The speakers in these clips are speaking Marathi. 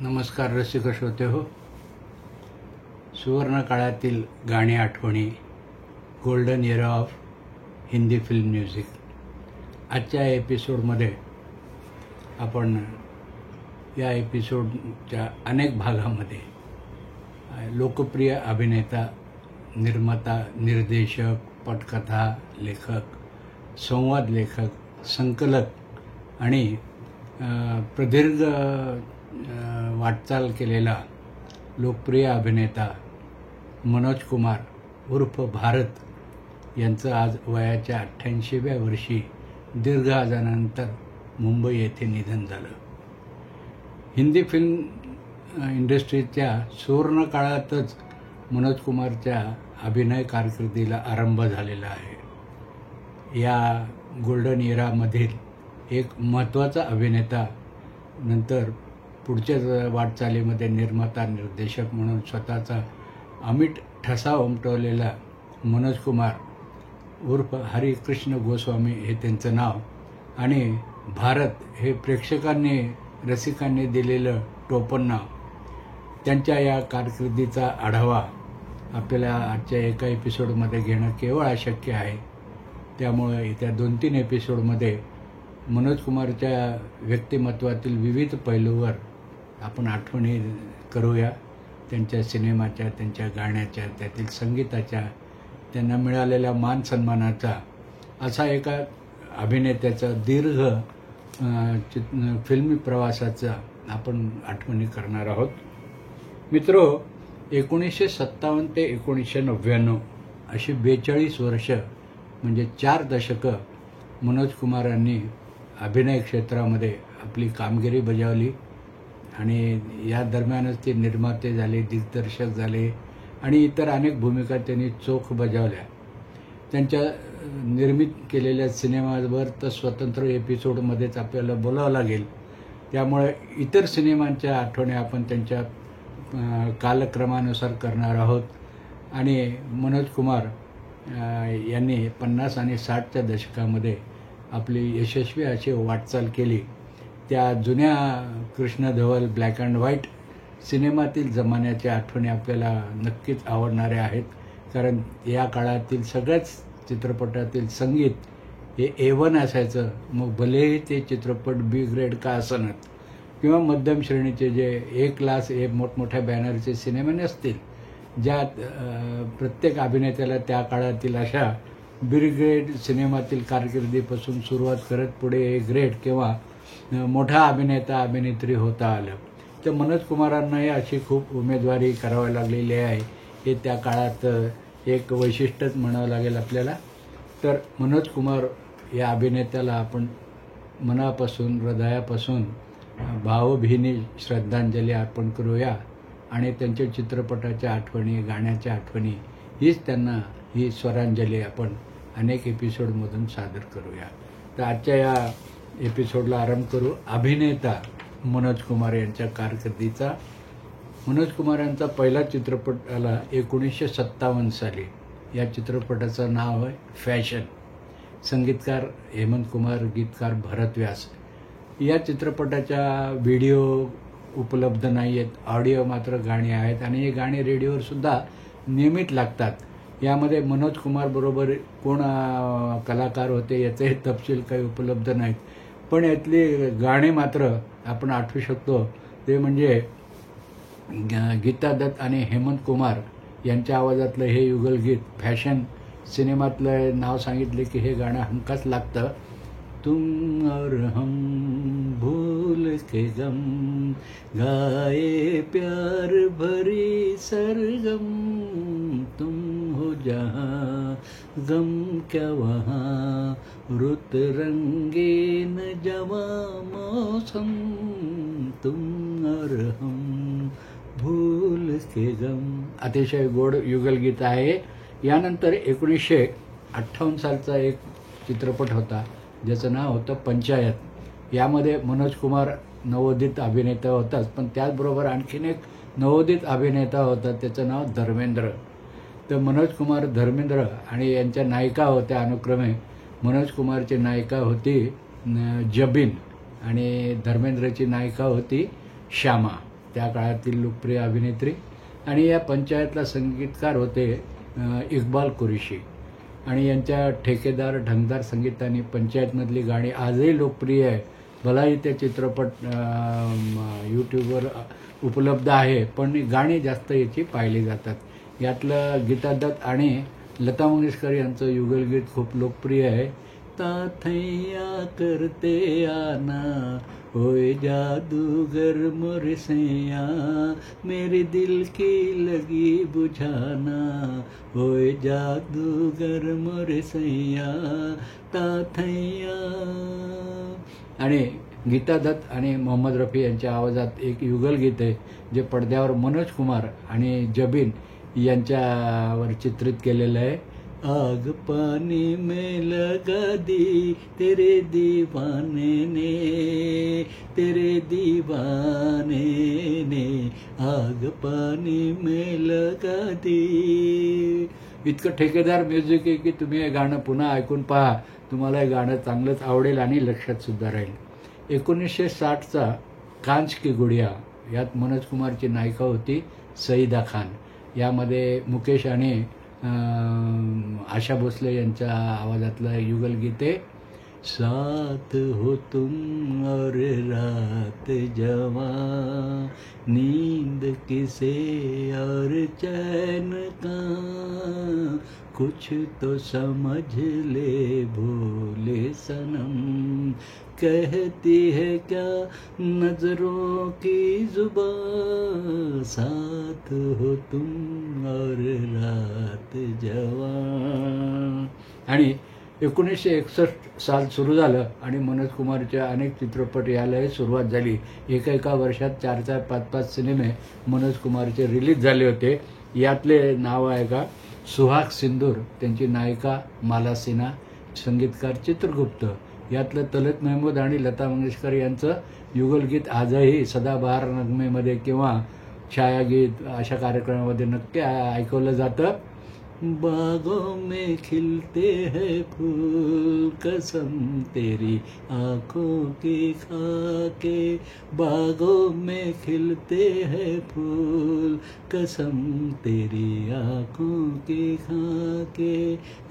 नमस्कार रसिक श्रोते हो. सुवर्ण काळातील गाणी आठवणी, golden era of Hindi film music. आजच्या एपिसोडमध्ये आपण या एपिसोडच्या अनेक भागामध्ये लोकप्रिय अभिनेता, निर्माता, निर्देशक, पटकथा लेखक, संवाद लेखक, संकलक आणि प्रदीर्घ वाटचाल केलेला लोकप्रिय अभिनेता मनोज कुमार उर्फ भारत यांचं आज वयाच्या 88व्या वर्षी दीर्घ आजारानंतर मुंबई येथे निधन झालं. हिंदी फिल्म इंडस्ट्रीच्या सुवर्ण काळातच मनोज कुमारच्या अभिनय कारकिर्दीला आरंभ झालेला आहे. या गोल्डन इरामधील एक महत्त्वाचा अभिनेता, नंतर पुढच्या वाटचालीमध्ये निर्माता, निर्देशक म्हणून स्वतःचा अमिट ठसा उमटवलेला मनोज कुमार उर्फ हरिकृष्ण गोस्वामी हे त्यांचं नाव, आणि भारत हे प्रेक्षकांनी, रसिकांनी दिलेलं टोपण नाव. त्यांच्या या कारकिर्दीचा आढावा आपल्याला आजच्या एका एपिसोडमध्ये घेणं केवळ अशक्य आहे. त्यामुळे येत्या 2-3 एपिसोडमध्ये मनोज कुमारच्या व्यक्तिमत्वातील विविध पैलूवर आपण आठवणी करूया. त्यांच्या सिनेमाच्या, त्यांच्या गाण्याच्या, त्यातील संगीताच्या, त्यांना मिळालेल्या मान सन्मानाचा, असा एका अभिनेत्याचा दीर्घ फिल्मी प्रवासाचा आपण आठवणी करणार आहोत. मित्रो, 1957 ते 1999 अशी 42 वर्ष म्हणजे 4 दशकं मनोज कुमारांनी अभिनय क्षेत्रामध्ये आपली कामगिरी बजावली आणि या दरम्यानच ते निर्माते झाले, दिग्दर्शक झाले आणि इतर अनेक भूमिका त्यांनी चोख बजावल्या. त्यांच्या निर्मित केलेल्या सिनेमावर तर स्वतंत्र एपिसोडमध्येच आपल्याला बोलावं लागेल. त्यामुळे इतर सिनेमांच्या आठवणी आपण त्यांच्या कालक्रमानुसार करणार आहोत. आणि मनोज कुमार यांनी 50 आणि 60च्या दशकामध्ये आपली यशस्वी अशी वाटचाल केली. त्या जुन्या कृष्ण धवल ब्लॅक अँड व्हाईट सिनेमातील जमान्याच्या आठवणी आपल्याला नक्कीच आवडणाऱ्या आहेत. कारण या काळातील सगळ्याच चित्रपटातील संगीत हे A1 असायचं. मग भलेही ते चित्रपट B ग्रेड का असनत किंवा मध्यम श्रेणीचे जे A क्लास, मोठमोठ्या बॅनरचे सिनेमे नसतील, ज्यात प्रत्येक अभिनेत्याला त्या काळातील अशा B ग्रेड सिनेमातील कारकिर्दीपासून सुरुवात करत पुढे A ग्रेड किंवा मोठा अभिनेता, अभिनेत्री होता आलं. तर मनोज कुमारांनाही अशी खूप उमेदवारी करावी लागलेली आहे. हे त्या काळात एक वैशिष्ट्यच म्हणावं लागेल आपल्याला. तर मनोज कुमार या अभिनेत्याला आपण मनापासून, हृदयापासून भावभीनी श्रद्धांजली अर्पण करूया आणि त्यांच्या चित्रपटाच्या आठवणी, गाण्याच्या आठवणी हीच त्यांना ही स्वरांजली आपण अनेक एपिसोडमधून सादर करूया. तर आजच्या या एपिसोडला आरंभ करू अभिनेता मनोज कुमार यांच्या कारकिर्दीचा. मनोज कुमार यांचा पहिला चित्रपट आला 1957 साली. या चित्रपटाचं नाव आहे फॅशन. संगीतकार हेमंत कुमार, गीतकार भरत व्यास. या चित्रपटाच्या व्हिडिओ उपलब्ध नाही आहेत, ऑडिओ मात्र गाणी आहेत आणि हे गाणी रेडिओवर सुद्धा नियमित लागतात. यामध्ये मनोज कुमार बरोबर कोण कलाकार होते याचे तपशील काही उपलब्ध नाहीत, पण यातली गाणी मात्र आपण आठवू शकतो. ते म्हणजे गीता दत्त आणि हेमंत कुमार यांच्या आवाजातलं हे युगलगीत. फॅशन सिनेमातलं नाव सांगितले की हे गाणं हमखास लागतं. तुम और हम भूल के गम गाए प्यार भरी सरगम, तुम हो जहाँ गम क्या वहाँ रुत रंगीन जवा मौसम, तुम और हम भूल के गम. अतिशय गोड युगलगीत आहे. यानंतर 1958 सालचा एक चित्रपट होता ज्याचं नाव होतं पंचायत. यामध्ये मनोज कुमार नवोदित अभिनेता होताच, पण त्याचबरोबर आणखीन एक नवोदित अभिनेता होता, त्याचं नाव धर्मेंद्र. तर मनोज कुमार, धर्मेंद्र आणि यांच्या नायिका होत्या अनुक्रमे. मनोज कुमारची नायिका होती जबीन आणि धर्मेंद्रची नायिका होती श्यामा. त्या काळातील लोकप्रिय अभिनेत्री. आणि या पंचायतला संगीतकार होते इक्बाल कुरेशी. आणि यांच्या ठेकेदार ढंगदार संगीताने पंचायतमधली गाणी आजही लोकप्रिय आहे. भलाही ते चित्रपट यूट्यूबवर उपलब्ध आहे, पण गाणी जास्त याची पाहिली जातात. यातलं गीता दत्त आणि लता मंगेशकर यांचं युगलगीत खूप लोकप्रिय आहे. ताथैया करते आना होए जादूगर मोरे सैया, मेरे दिल की लगी बुझाना होए जादूगर मोरे सैया ताथैया. आणि गीता दत्त आणि मोहम्मद रफी यांच्या आवाजात एक युगलगीत आहे जे पडद्यावर मनोज कुमार आणि जबीन यांच्यावर चित्रित केलेलं आहे. आग पानी में लगा दी तेरे दीवाने ने, तेरे दीवाने ने आग पानी में लगा दी. इतकं ठेकेदार म्युझिक आहे की तुम्ही हे गाणं पुन्हा ऐकून पहा, तुम्हाला हे गाणं चांगलंच आवडेल आणि लक्षात सुद्धा राहील. 1960चा कांच की गुडिया यात मनोज कुमारची नायिका होती सईदा खान. यामध्ये मुकेश आणि आशा भोसले यांच्या आवाजातलं युगलगीत आहे. साथ हो तुम और रात जवा, नींद किसे और चैन का, कुछ तो समझ ले भोले सनम, कहती है क्या नजरों की जुबां, साथ हो तुम और रात जवा. आणि 1961 साल सुरू झालं आणि मनोज कुमारच्या अनेक चित्रपट यायला सुरुवात झाली. एका वर्षात 4-4, 5-5 सिनेमे मनोज कुमारचे रिलीज झाले होते. यातले नाव आहे का सुहाग सिंदूर, त्यांची नायिका माला सिन्हा, संगीतकार चित्रगुप्त. यातलं तलत महमूद आणि लता मंगेशकर यांचं युगलगीत आजही सदाबहार नगमेमध्ये किंवा छायागीत अशा कार्यक्रमामध्ये नक्की ऐकवलं जातं. बागों में खिलते हैं फूल, कसम तेरी आँखों की खाके, बागों में खिलते हैं फूल, कसम तेरी आँखों की खाके,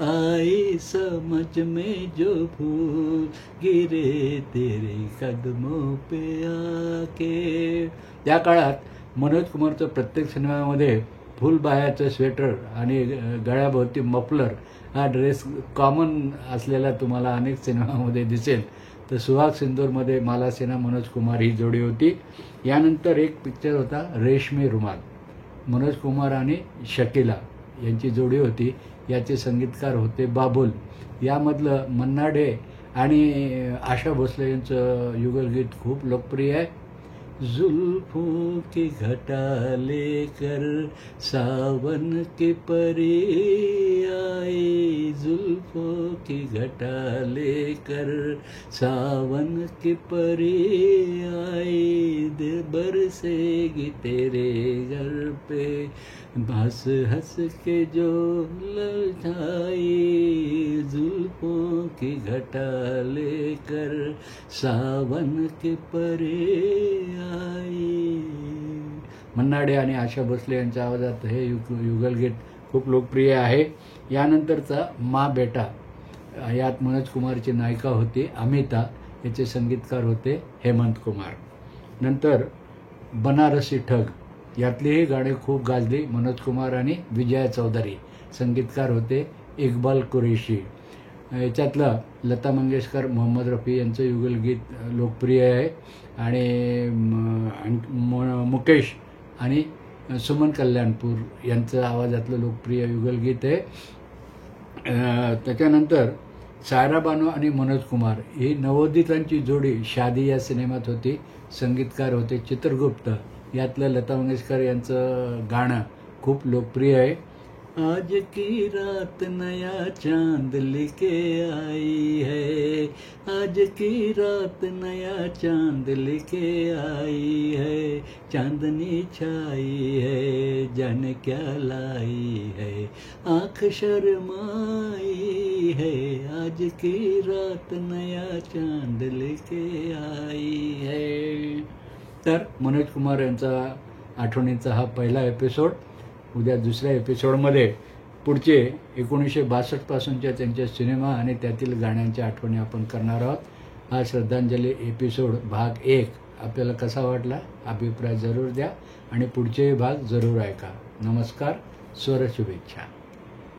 आई समझ में जो फूल गिरे तेरे कदमों पे आके. त्या काळात मनोज कुमारचं प्रत्येक सिनेमामध्ये फुलबाह्याचं स्वेटर आणि गळ्याभोवती मफलर हा ड्रेस कॉमन असलेला तुम्हाला अनेक सिनेमामध्ये दिसेल. तर सुहाग सिंदूरमध्ये माला सिन्हा मनोज कुमार ही जोडी होती. यानंतर एक पिक्चर होता रेशमी रुमाल, मनोज कुमार आणि शकीला यांची जोडी होती. याचे संगीतकार होते बाबुल. यामधलं मन्ना डे आणि आशा भोसले यांचं युगलगीत खूप लोकप्रिय आहे. जुल्फों की घटा लेकर सावन की परी आई, जुल्फों की घटा लेकर सावन की परी आई, दिल बरसेगी तेरे घर पे हंस हंस के जो ललचाई, जुल्फों की घटा लेकर सावन की परी आई. मन्ना डे आणि आशा भोसले यांच्या आवाजात हे युगलगीत खूप लोकप्रिय आहे. यानंतरचा मा बेटा यात मनोज कुमारची नायिका होती अमिता, याचे संगीतकार होते हेमंत कुमार. नंतर बनारसी ठग यातलीही गाणी खूप गाजली. मनोज कुमार आणि विजया चौधरी, संगीतकार होते इक्बाल कुरेशी. याच्यातलं लता मंगेशकर मोहम्मद रफी यांचं युगलगीत लोकप्रिय आहे. आणि मुकेश आणि सुमन कल्याणपूर यांचं आवाजातलं लोकप्रिय युगलगीत आहे. त्याच्यानंतर सायरा बानो आणि मनोज कुमार ही नवोदितांची जोडी शादी या सिनेमात होती. संगीतकार होते चित्रगुप्त. यातलं लता मंगेशकर यांचं गाणं खूप लोकप्रिय आहे. आज की रात नया चांद लेके आई है, आज की रात नया चांद लेके आई है, चांदनी छाई है जाने क्या लाई है, आँख शर्माई है, आज की रात नया चांद लेके आई है. तर मनोज कुमार यांचा आठवणींचा हा पहिला एपिसोड. उद्या दुसऱ्या एपिसोडमध्ये पुढचे 1962 पासूनच्या त्यांच्या सिनेमा आणि त्यातील गाण्यांच्या आठवणी आपण करणार आहोत. हा श्रद्धांजली एपिसोड भाग 1 आपल्याला कसा वाटला अभिप्राय जरूर द्या आणि पुढचे भाग जरूर ऐका. नमस्कार. स्वर शुभेच्छा.